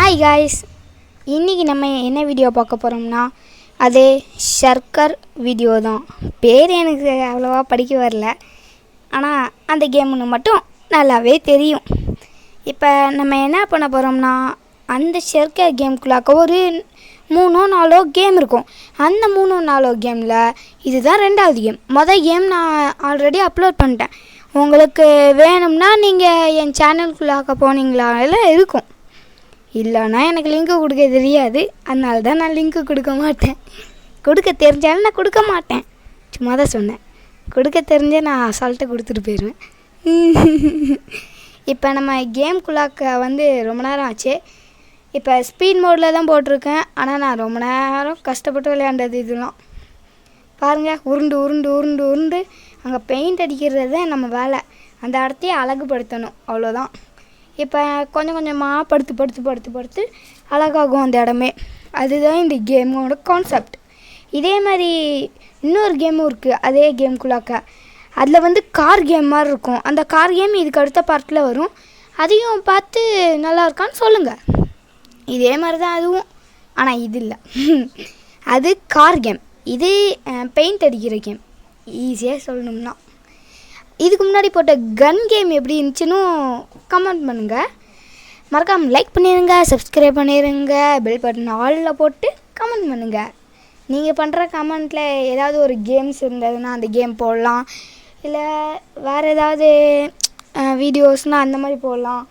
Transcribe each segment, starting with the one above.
Hi guys, இன்றைக்கி நம்ம என்ன வீடியோ பார்க்க போகிறோம்னா அது ஷர்க்கர் வீடியோ தான். பேர் எனக்கு அவ்வளோவா படிக்க வரல, ஆனால் அந்த கேம்னு மட்டும் நல்லாவே தெரியும். இப்போ நம்ம என்ன பண்ண போகிறோம்னா அந்த ஷர்க்கர் கேமுக்குள்ளாக்க ஒரு 3-4 கேம் இருக்கும். அந்த 3-4 கேமில் இதுதான் 2வது கேம். மொதல் கேம் நான் ஆல்ரெடி அப்லோட் பண்ணிட்டேன். உங்களுக்கு வேணும்னா நீங்கள் என் சேனலுக்குள்ளாக்க போனீங்களால இருக்கும். இல்லைன்னா எனக்கு லிங்க்கு கொடுக்க தெரியாது, அதனால தான் நான் லிங்க்கு கொடுக்க மாட்டேன். கொடுக்க தெரிஞ்சாலும் நான் கொடுக்க மாட்டேன், சும்மா தான் சொன்னேன். கொடுக்க தெரிஞ்சால் நான் அசால்ட்டாக கொடுத்துட்டு போயிடுவேன். இப்போ நம்ம கேம்குள்ளாக்க ரொம்ப நேரம் ஆச்சு. இப்போ ஸ்பீட் மோடில் தான் போட்டிருக்கேன், ஆனால் நான் ரொம்ப நேரம் கஷ்டப்பட்டு விளையாண்டது இதெல்லாம். பாருங்கள், உருண்டு உருண்டு உருண்டு உருண்டு அங்கே பெயிண்ட் அடிக்கிறது தான் நம்ம வேலை. அந்த இடத்தையே அழகுபடுத்தணும், அவ்வளோதான். இப்போ கொஞ்சம் கொஞ்சமாக படுத்து அழகாகும் அந்த இடமே. அதுதான் இந்த கேமோட கான்செப்ட். இதே மாதிரி இன்னொரு கேமும் இருக்குது அதே கேமுக்குள்ளாக்க. அதில் கார் கேம் மாதிரி இருக்கும். அந்த கார் கேம் இதுக்கு அடுத்த பார்ட்டில் வரும். அதையும் பார்த்து நல்லா இருக்கான்னு சொல்லுங்கள். இதே மாதிரி தான் அதுவும், ஆனால் இது இல்லை. அது கார் கேம், இது பெயிண்ட் அடிக்கிற கேம். ஈஸியாக சொல்லணும்னா இதுக்கு முன்னாடி போட்ட கன் கேம் எப்படி இருந்துச்சுன்னு கமெண்ட் பண்ணுங்கள். மறக்காமல் லைக் பண்ணிடுங்க, சப்ஸ்கிரைப் பண்ணிடுங்க, பெல் பட்டன் ஆலில் போட்டு கமெண்ட் பண்ணுங்கள். நீங்கள் பண்ணுற கமெண்ட்டில் ஏதாவது ஒரு கேம்ஸ் இருந்ததுன்னா அந்த கேம் போடலாம். இல்லை வேறு ஏதாவது வீடியோஸ்னால் அந்த மாதிரி போடலாம்.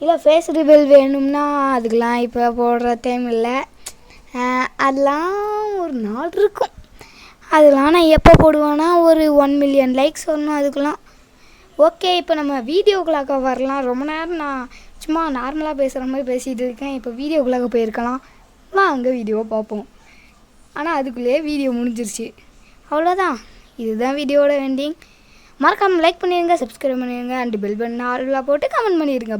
இல்லை ஃபேஸ் ரிவீல் வேணும்னா அதுக்கெலாம் இப்போ போடுற டைம் இல்லை. அதெல்லாம் ஒரு நாள் இருக்கும். அதெல்லாம் நான் எப்போ போடுவேன்னா ஒரு 1 மில்லியன் லைக்ஸ் வரணும் அதுக்கெலாம். ஓகே, இப்போ நம்ம வீடியோக்குள்ளாக்க வரலாம். ரொம்ப நேரம் நான் சும்மா நார்மலாக பேசுகிற மாதிரி பேசிகிட்டு இருக்கேன். இப்போ வீடியோக்குள்ளாக்க போயிருக்கலாம். வாங்க வீடியோவை பார்ப்போம். ஆனால் அதுக்குள்ளேயே வீடியோ முடிஞ்சிருச்சு, அவ்வளோதான். இதுதான் வீடியோவோட எண்டிங். மறக்காமல் லைக் பண்ணிடுங்க, சப்ஸ்கிரைப் பண்ணிடுங்க, அண்ட் பெல் பட்டன் ஆலில் போட்டு கமெண்ட் பண்ணிடுங்க.